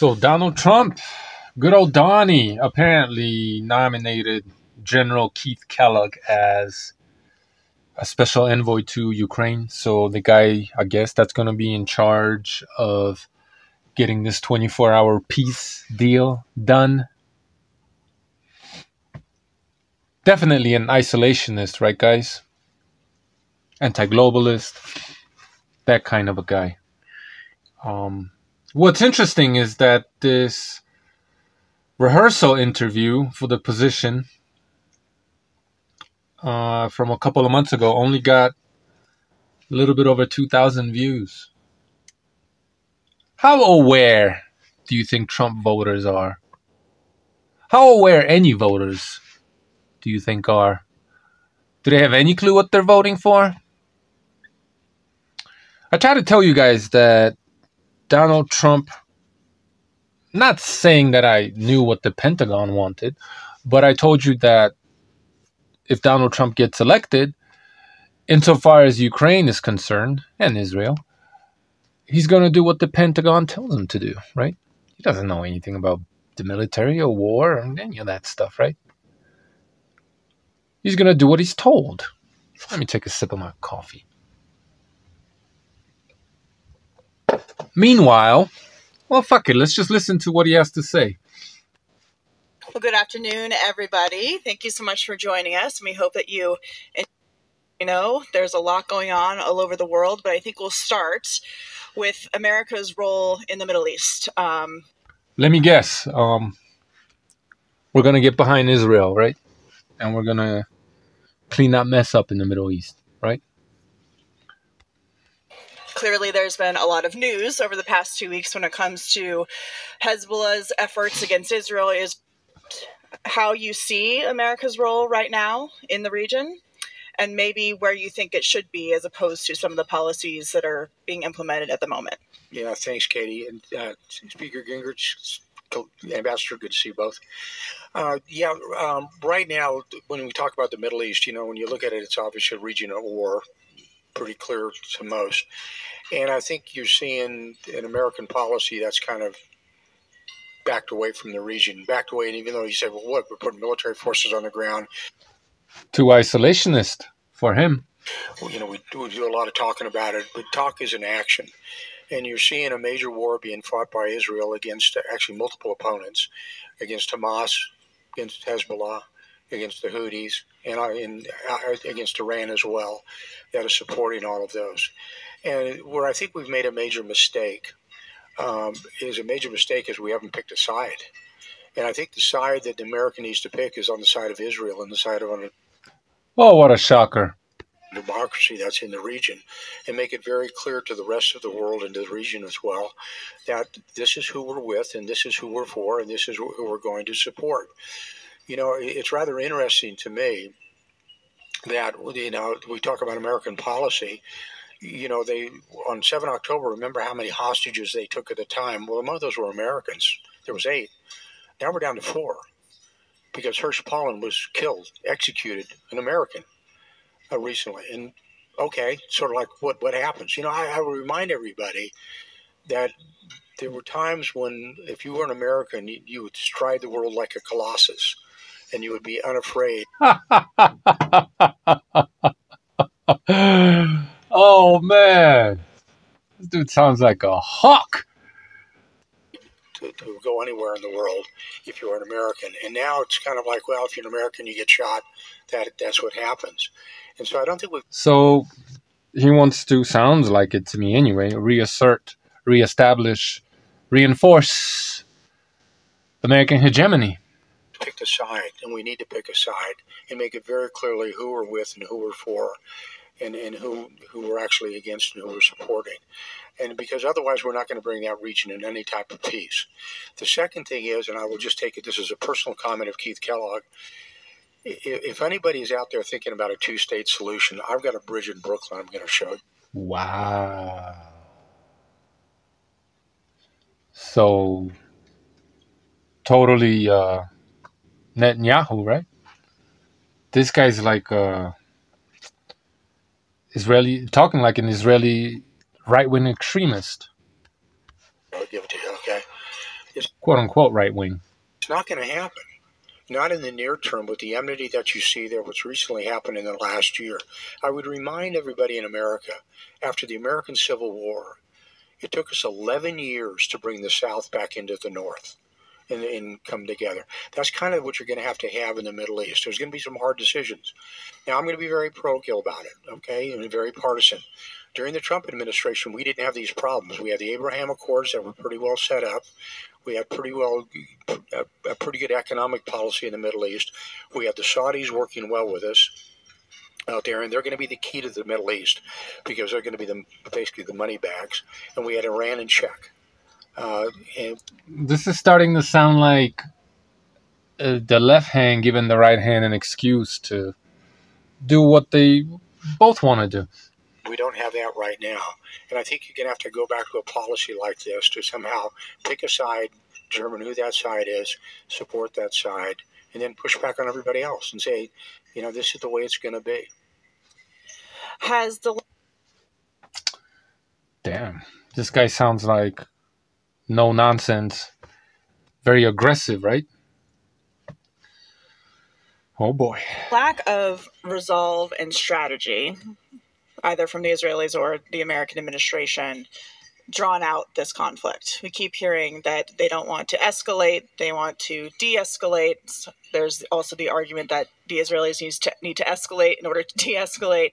So Donald Trump, good old Donnie, apparently nominated General Keith Kellogg as a special envoy to Ukraine. So the guy, I guess, that's going to be in charge of getting this 24-hour peace deal done. Definitely an isolationist, right, guys? Anti-globalist, that kind of a guy. What's interesting is that this rehearsal interview for the position from a couple of months ago only got a little bit over 2,000 views. How aware do you think Trump voters are? How aware any voters do you think are? Do they have any clue what they're voting for? I try to tell you guys that Donald Trump, not saying that I knew what the Pentagon wanted, but I told you that if Donald Trump gets elected, insofar as Ukraine is concerned, and Israel, he's going to do what the Pentagon tells him to do, right? He doesn't know anything about the military or war or any of that stuff, right? He's going to do what he's told. Let me take a sip of my coffee. Meanwhile, well, fuck it. Let's just listen to what he has to say. Well, good afternoon, everybody. Thank you so much for joining us. And we hope that you know, there's a lot going on all over the world, but I think we'll start with America's role in the Middle East. Let me guess. We're going to get behind Israel, right? And we're going to clean that mess up in the Middle East, right? Clearly, there's been a lot of news over the past 2 weeks when it comes to Hezbollah's efforts against Israel. Is how you see America's role right now in the region, and maybe where you think it should be as opposed to some of the policies that are being implemented at the moment. Yeah, thanks, Katie. And Speaker Gingrich, Ambassador, good to see you both. Right now, when we talk about the Middle East, you know, when you look at it, it's obviously a region of war, pretty clear to most. And I think you're seeing an American policy that's kind of backed away from the region, backed away. And even though he said, well, look, we're putting military forces on the ground. Too isolationist for him. Well, you know, we do a lot of talking about it, but talk is an action. And you're seeing a major war being fought by Israel against actually multiple opponents, against Hamas, against Hezbollah, against the Houthis, and against Iran as well, that are supporting all of those. And where I think we've made a major mistake is we haven't picked a side. And I think the side that America needs to pick is on the side of Israel and the side of Oh, what a shocker. Democracy that's in the region, and make it very clear to the rest of the world and to the region as well that this is who we're with and this is who we're for and this is who we're going to support. You know, it's rather interesting to me that, you know, we talk about American policy. You know, they on 7 October, remember how many hostages they took at the time? Well, among those were Americans. There was 8. Now we're down to 4 because Hersh Paulin was killed, executed, an American. Recently. And okay, sort of like what happens. You know, I would remind everybody that there were times when if you were an American, you would stride the world like a colossus and you would be unafraid. Oh man, this dude sounds like a hawk. To go anywhere in the world if you're an American. And now it's kind of like, well, if you're an American, you get shot. That's what happens. And so I don't think So he wants to, sounds like it to me anyway, reestablish, reinforce American hegemony. Pick a side, and we need to pick a side and make it very clearly who we're with and who we're for and who we're actually against and who we're supporting. And because otherwise we're not going to bring that region in any type of peace. The second thing is, and I will just take it, this is a personal comment of Keith Kellogg, if anybody is out there thinking about a 2-state solution, I've got a bridge in Brooklyn I'm going to show you. Wow. So, totally Netanyahu, right? This guy's like Israeli, talking like an Israeli right-wing extremist. I'll give it to you, okay? It's quote unquote right wing. not going to happen. Not in the near term, with the enmity that you see there, what's recently happened in the last year. I would remind everybody in America, after the American Civil War, it took us 11 years to bring the South back into the North and come together. That's kind of what you're going to have in the Middle East. There's going to be some hard decisions. Now, I'm going to be very parochial about it, okay, and very partisan. During the Trump administration, we didn't have these problems. We had the Abraham Accords that were pretty well set up. We had a pretty good economic policy in the Middle East. We had the Saudis working well with us out there, and they're going to be the key to the Middle East because they're going to be basically the money bags. And we had Iran in check. And this is starting to sound like the left hand giving the right hand an excuse to do what they both want to do. We don't have that right now. And I think you're going to have to go back to a policy like this to somehow pick a side, determine who that side is, support that side, and then push back on everybody else and say, this is the way it's going to be. Damn. This guy sounds like no nonsense. Very aggressive, right? Oh boy. Lack of resolve and strategy, either from the Israelis or the American administration, drawn out this conflict. We keep hearing that they don't want to escalate, they want to de-escalate. There's also the argument that the Israelis need to escalate in order to de-escalate.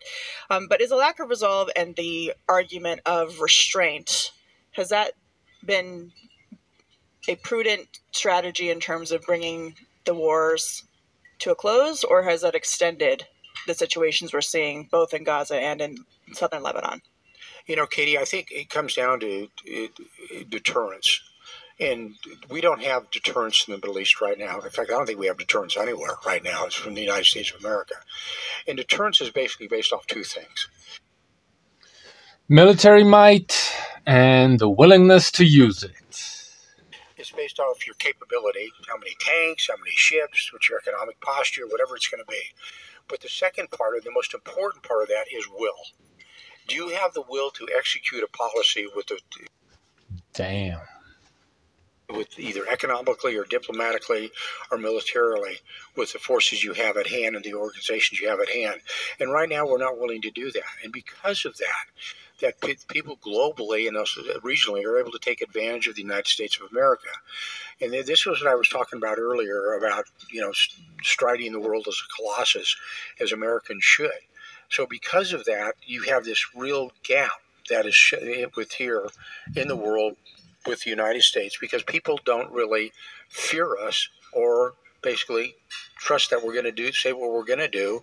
But is a lack of resolve and the argument of restraint, has that been a prudent strategy in terms of bringing the wars to a close, or has that extended the situations we're seeing both in Gaza and in southern Lebanon? Katie, I think it comes down to deterrence. And we don't have deterrence in the Middle East right now. In fact, I don't think we have deterrence anywhere right now. It's from the United States of America. And deterrence is basically based off two things: military might and the willingness to use it. It's based off your capability, how many tanks, how many ships, what's your economic posture, whatever it's going to be. But the second part, or the most important part of that, is will. Do you have the will to execute a policy with either economically or diplomatically or militarily with the forces you have at hand and the organizations you have at hand? And right now we're not willing to do that. And because of that people globally and also regionally are able to take advantage of the United States of America. And this was what I was talking about earlier about, striding the world as a colossus, as Americans should. So because of that, you have this real gap that is here in the world with the United States, because people don't really fear us or basically trust that we're going to say what we're going to do.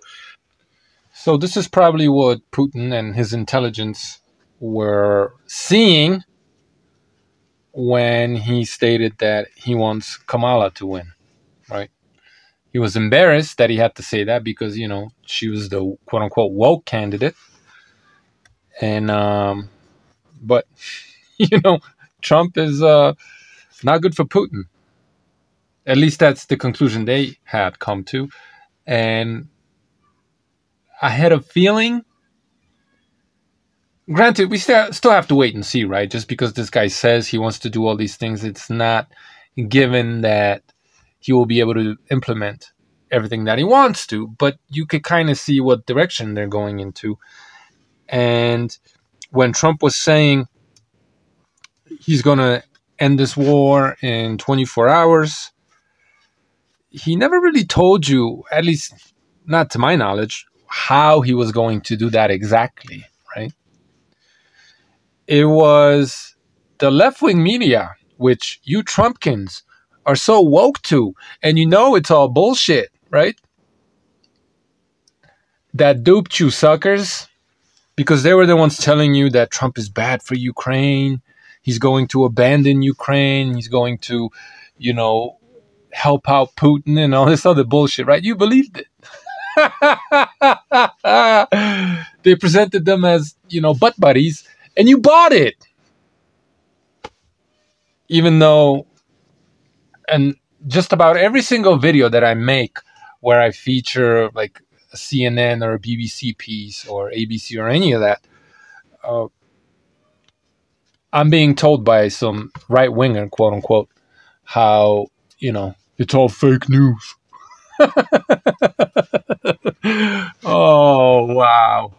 So this is probably what Putin and his intelligence were seeing when he stated that he wants Kamala to win, right? He was embarrassed that he had to say that because, she was the quote-unquote woke candidate. And, but, Trump is not good for Putin. At least that's the conclusion they had come to. And I had a feeling, granted, we still have to wait and see, right? Just because this guy says he wants to do all these things, it's not given that he will be able to implement everything that he wants to. But you could kind of see what direction they're going into. And when Trump was saying he's going to end this war in 24 hours, he never really told you, at least not to my knowledge, how he was going to do that exactly, right? It was the left-wing media, which you Trumpkins are so woke to, and it's all bullshit, right? That duped you suckers, because they were the ones telling you that Trump is bad for Ukraine. He's going to abandon Ukraine. He's going to, help out Putin and all this other bullshit, right? You believed it. They presented them as, butt buddies, and you bought it. Even though, and just about every single video that I make where I feature like a CNN or a BBC piece or ABC or any of that, I'm being told by some right-winger, quote-unquote, how, it's all fake news. Oh, wow.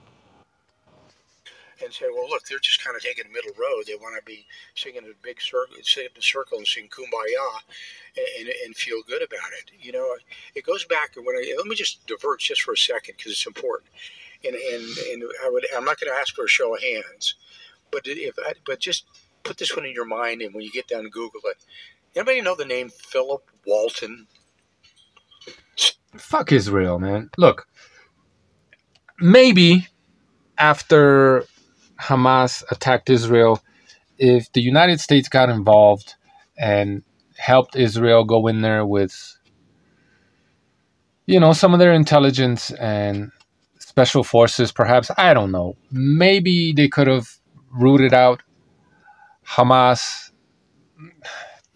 And say, well, look, they're just kind of taking the middle road. They want to be singing a big circle, sit in a circle and sing "Kumbaya" and feel good about it. It goes back to let me just divert just for a second because it's important. And I'm not going to ask for a show of hands, but just put this one in your mind, and when you get down and Google it, anybody know the name Philip Walton? Fuck Israel, man. Look, maybe after Hamas attacked Israel, if the United States got involved and helped Israel go in there with, some of their intelligence and special forces, perhaps, I don't know. Maybe they could have rooted out Hamas.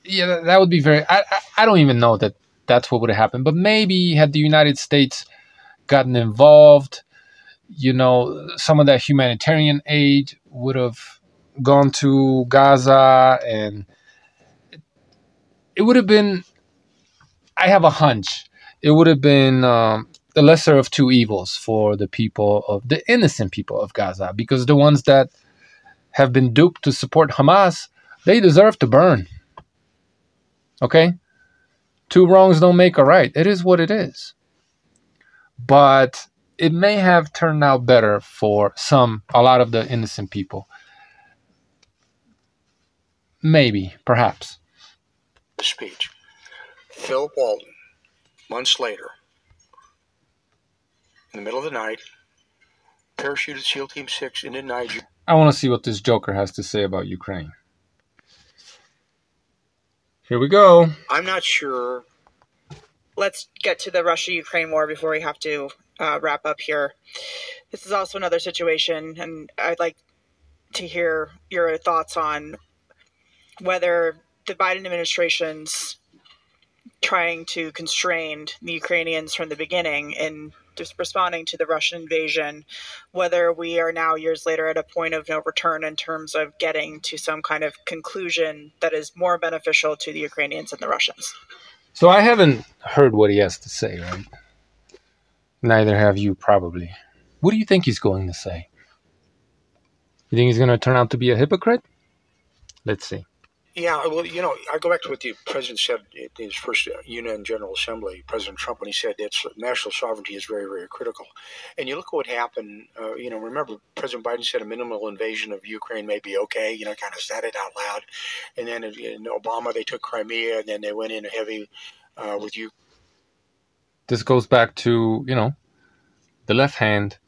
Yeah, that would be very... I don't even know that that's what would have happened. But maybe had the United States gotten involved, some of that humanitarian aid would have gone to Gaza, and it would have been, I have a hunch, it would have been the lesser of two evils for the innocent people of Gaza, because the ones that have been duped to support Hamas, they deserve to burn. Okay? Two wrongs don't make a right. It is what it is. But it may have turned out better for a lot of the innocent people. Maybe, perhaps. The speech. Philip Walton, months later, in the middle of the night, parachuted SEAL Team 6 into Niger. I want to see what this joker has to say about Ukraine. Here we go. I'm not sure. Let's get to the Russia-Ukraine war before we have to wrap up here. This is also another situation, and I'd like to hear your thoughts on whether the Biden administration's trying to constrain the Ukrainians from the beginning in just responding to the Russian invasion, whether we are now years later at a point of no return in terms of getting to some kind of conclusion that is more beneficial to the Ukrainians and the Russians. So I haven't heard what he has to say, right? Neither have you, probably. What do you think he's going to say? You think he's going to turn out to be a hypocrite? Let's see. Yeah, well, I go back to what the president said at his first UN General Assembly, President Trump, when he said that national sovereignty is very, very critical. And you look at what happened, remember President Biden said a minimal invasion of Ukraine may be okay, kind of said it out loud. And then in Obama, they took Crimea, and then they went in heavy with Ukraine. This goes back to, the left hand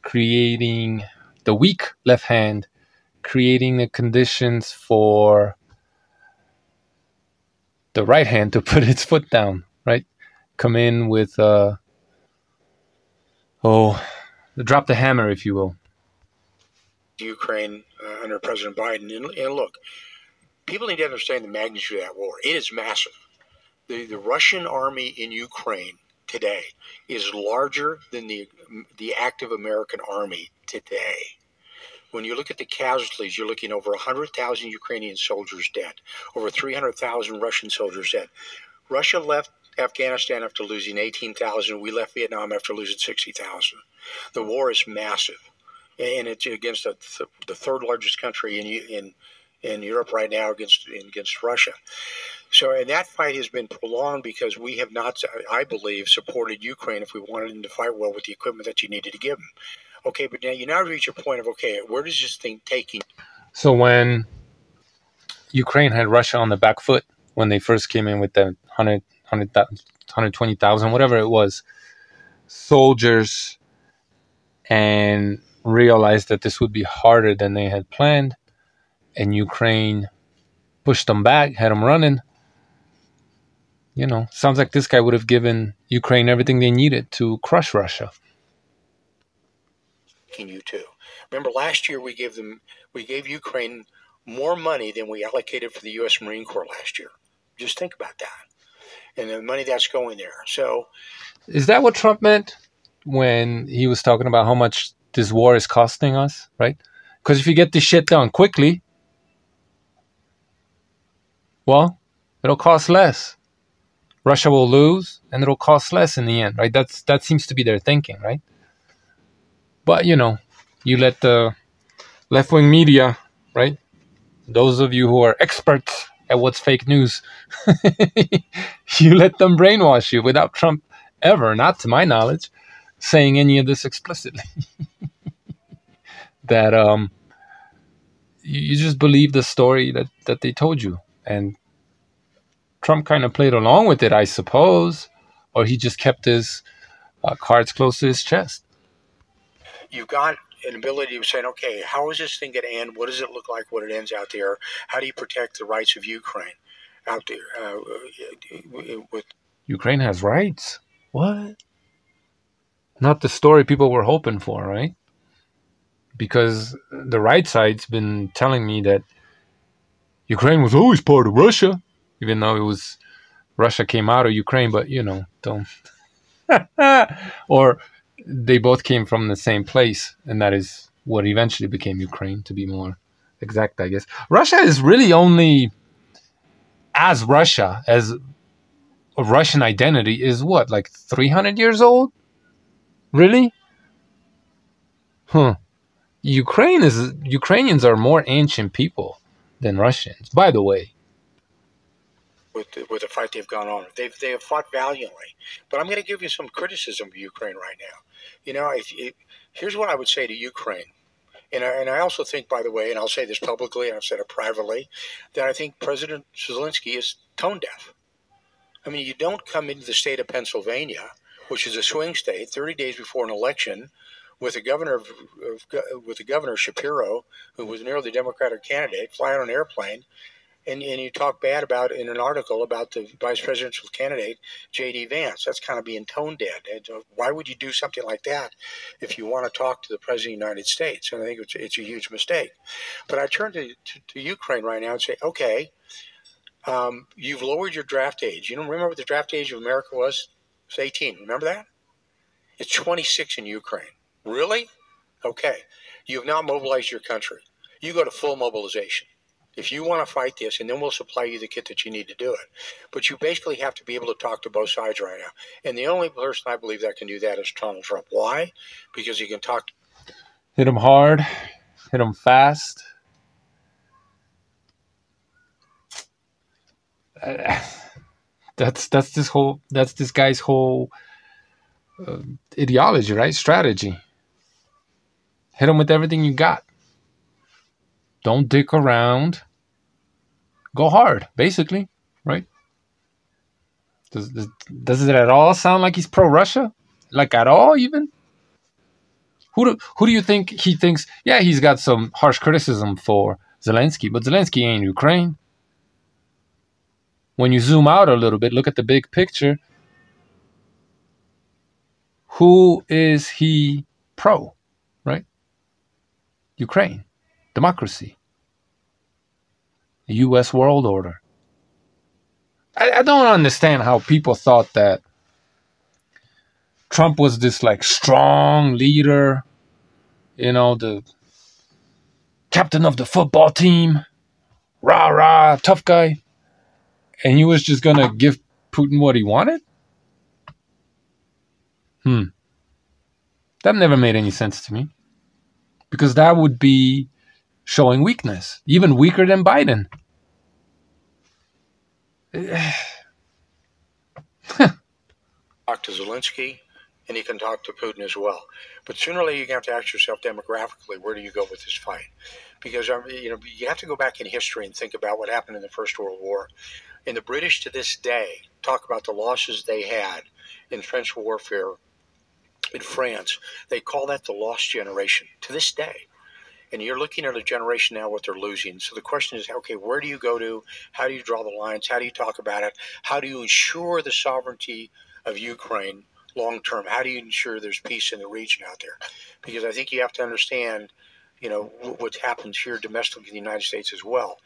creating, the weak left hand creating the conditions for the right hand to put its foot down, right? Come in with, drop the hammer, if you will. Ukraine under President Biden. And look, people need to understand the magnitude of that war. It is massive. The Russian army in Ukraine today is larger than the active American army today. When you look at the casualties, you're looking over 100,000 Ukrainian soldiers dead, over 300,000 Russian soldiers dead. Russia left Afghanistan after losing 18,000. We left Vietnam after losing 60,000. The war is massive, and it's against the third largest country in Europe right now against Russia. So, and that fight has been prolonged because we have not, I believe, supported Ukraine if we wanted them to fight well with the equipment that you needed to give them. Okay, but now you reach a point of, okay, where does this thing take you? So when Ukraine had Russia on the back foot, when they first came in with the 120,000, whatever it was, soldiers, and realized that this would be harder than they had planned, and Ukraine pushed them back, had them running. Sounds like this guy would have given Ukraine everything they needed to crush Russia. You too. Remember, last year we gave Ukraine more money than we allocated for the U.S. Marine Corps last year. Just think about that, and the money that's going there. So, is that what Trump meant when he was talking about how much this war is costing us? Right? Because if you get this shit done quickly, well, It'll cost less. Russia will lose, and it'll cost less in the end, right? That seems to be their thinking, right? But you let the left-wing media, right? Those of you who are experts at what's fake news, you let them brainwash you without Trump ever, not to my knowledge, saying any of this explicitly. That you just believe the story that they told you, and Trump kind of played along with it, I suppose, or he just kept his cards close to his chest. You've got an ability of saying, okay, how is this thing going to end? What does it look like when it ends out there? How do you protect the rights of Ukraine out there? With Ukraine has rights. What? Not the story people were hoping for, right? Because the right side's been telling me that Ukraine was always part of Russia, even though it was Russia came out of Ukraine, but don't. Or they both came from the same place, and that is what eventually became Ukraine, to be more exact, I guess. Russia is really only as Russia, as a Russian identity, is what, like 300 years old? Really? Huh. Ukrainians are more ancient people than Russians, by the way. With the fight they've gone on, they have fought valiantly. But I'm going to give you some criticism of Ukraine right now. Here's what I would say to Ukraine, and I also think, by the way, and I'll say this publicly, and I've said it privately, that I think President Zelensky is tone deaf. I mean, you don't come into the state of Pennsylvania, which is a swing state, 30 days before an election, with the governor Shapiro, who was nearly the Democratic candidate, fly on an airplane, and you talk bad about in an article about the vice presidential candidate, J.D. Vance. That's kind of being tone dead. Why would you do something like that if you want to talk to the president of the United States? And I think it's a huge mistake. But I turn to Ukraine right now and say, okay, you've lowered your draft age. You don't remember what the draft age of America was? It's 18. Remember that? It's 26 in Ukraine. Really? Okay. You have now mobilized your country. You go to full mobilization. If you want to fight this, and then we'll supply you the kit that you need to do it. But you basically have to be able to talk to both sides right now. And the only person I believe that can do that is Donald Trump. Why? Because he can talk. Hit him hard, hit him fast. That's this guy's whole ideology, right? Strategy. Hit him with everything you got. Don't dick around. Go hard, basically, right? Does it at all sound like he's pro-Russia? Like at all, even? Who do you think he thinks? Yeah, he's got some harsh criticism for Zelensky, but Zelensky ain't Ukraine. When you zoom out a little bit, look at the big picture. Who is he pro, right? Ukraine, democracy, the U.S. world order. I don't understand how people thought that Trump was this like strong leader, the captain of the football team, rah rah, tough guy, and he was just gonna give Putin what he wanted. That never made any sense to me, because that would be showing weakness, even weaker than Biden. Talk to Zelensky, and he can talk to Putin as well. But sooner or later, you have to ask yourself demographically, where do you go with this fight? Because you have to go back in history and think about what happened in the First World War. And the British to this day talk about the losses they had in trench warfare in France. They call that the lost generation to this day. And you're looking at a generation now what they're losing. So the question is, okay, where do you go to? How do you draw the lines? How do you talk about it? How do you ensure the sovereignty of Ukraine long term? How do you ensure there's peace in the region out there? Because I think you have to understand, what happens here domestically in the United States as well.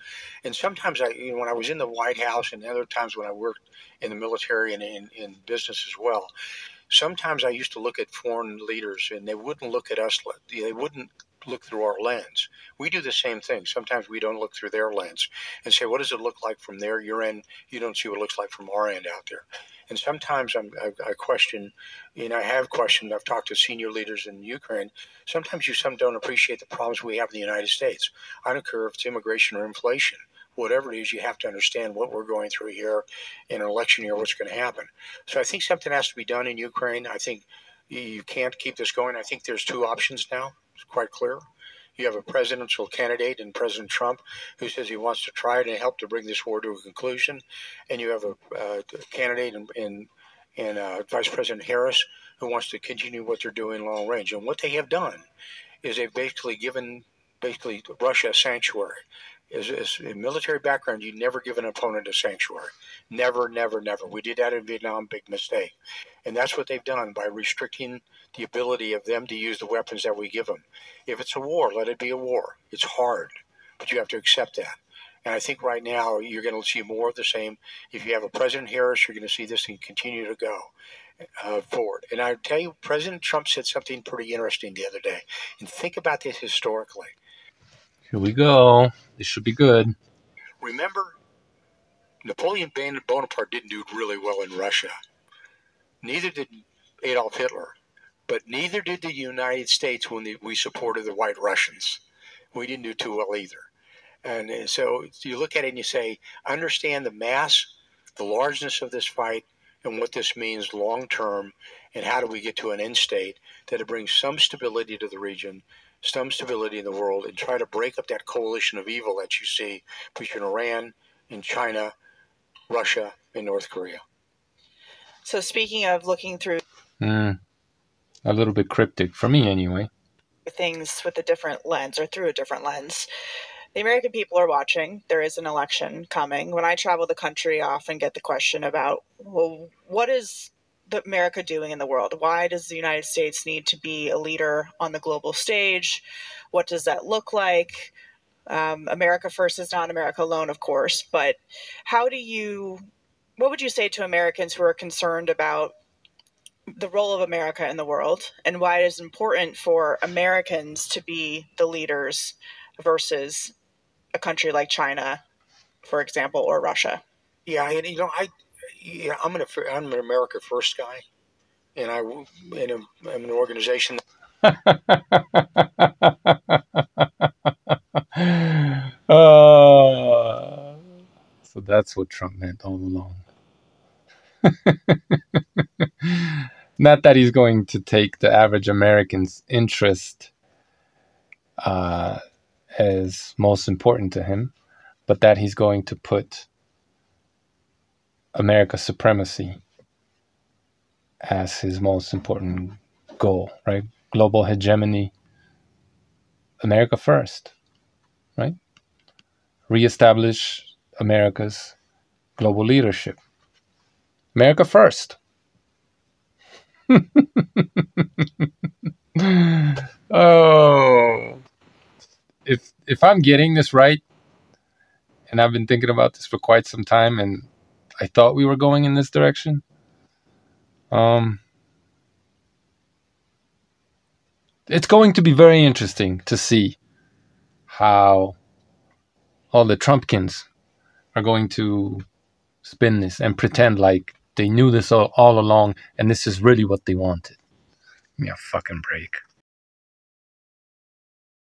And sometimes when I was in the White House, and other times when I worked in the military and in business as well, sometimes I used to look at foreign leaders, and they wouldn't look at us. They wouldn't look through our lens. We do the same thing. Sometimes we don't look through their lens and say, what does it look like from your end? You don't see what it looks like from our end out there. And sometimes I question, and I have questioned, I've talked to senior leaders in Ukraine. Sometimes you don't appreciate the problems we have in the United States. I don't care if it's immigration or inflation. Whatever it is, you have to understand what we're going through here in an election year, what's going to happen. So I think something has to be done in Ukraine. I think you can't keep this going. I think there's two options now. It's quite clear. You have a presidential candidate in President Trump who says he wants to try to help to bring this war to a conclusion. And you have a candidate in Vice President Harris who wants to continue what they're doing long range. And what they have done is they've basically given Russia a sanctuary. As a military background, you never give an opponent a sanctuary. Never, never, never. We did that in Vietnam, big mistake. And that's what they've done by restricting the ability of them to use the weapons that we give them. If it's a war, let it be a war. It's hard, but you have to accept that. And I think right now you're going to see more of the same. If you have a President Harris, you're going to see this thing continue to go forward. And I tell you, President Trump said something pretty interesting the other day. And think about this historically. Here we go. This should be good. Remember, Napoleon Bonaparte didn't do really well in Russia. Neither did Adolf Hitler. But neither did the United States when we supported the White Russians. We didn't do too well either. And so you look at it and you say, understand the mass, the largeness of this fight, and what this means long term, and how do we get to an end state that it brings some stability to the region, some stability in the world, and try to break up that coalition of evil that you see between Iran and China, Russia, and North Korea. So speaking of looking through a little bit cryptic for me anyway. Things with a different lens or through a different lens. The American people are watching. There is an election coming. When I travel the country, I often get the question about, well, what is America doing in the world? Why does the United States need to be a leader on the global stage? What does that look like? America first is not America alone, of course, but what would you say to Americans who are concerned about the role of America in the world and why it is important for Americans to be the leaders versus a country like China, for example, or Russia? Yeah, and I'm an America First guy, and I'm an organization. So that's what Trump meant all along. Not that he's going to take the average American's interest as most important to him, but that he's going to put America's supremacy as his most important goal, right? Global hegemony, America first, right? Reestablish America's global leadership. America first. Oh, if I'm getting this right, and I've been thinking about this for quite some time, and I thought we were going in this direction. It's going to be very interesting to see how all the Trumpkins are going to spin this and pretend like they knew this all along, and this is really what they wanted. Give me a fucking break.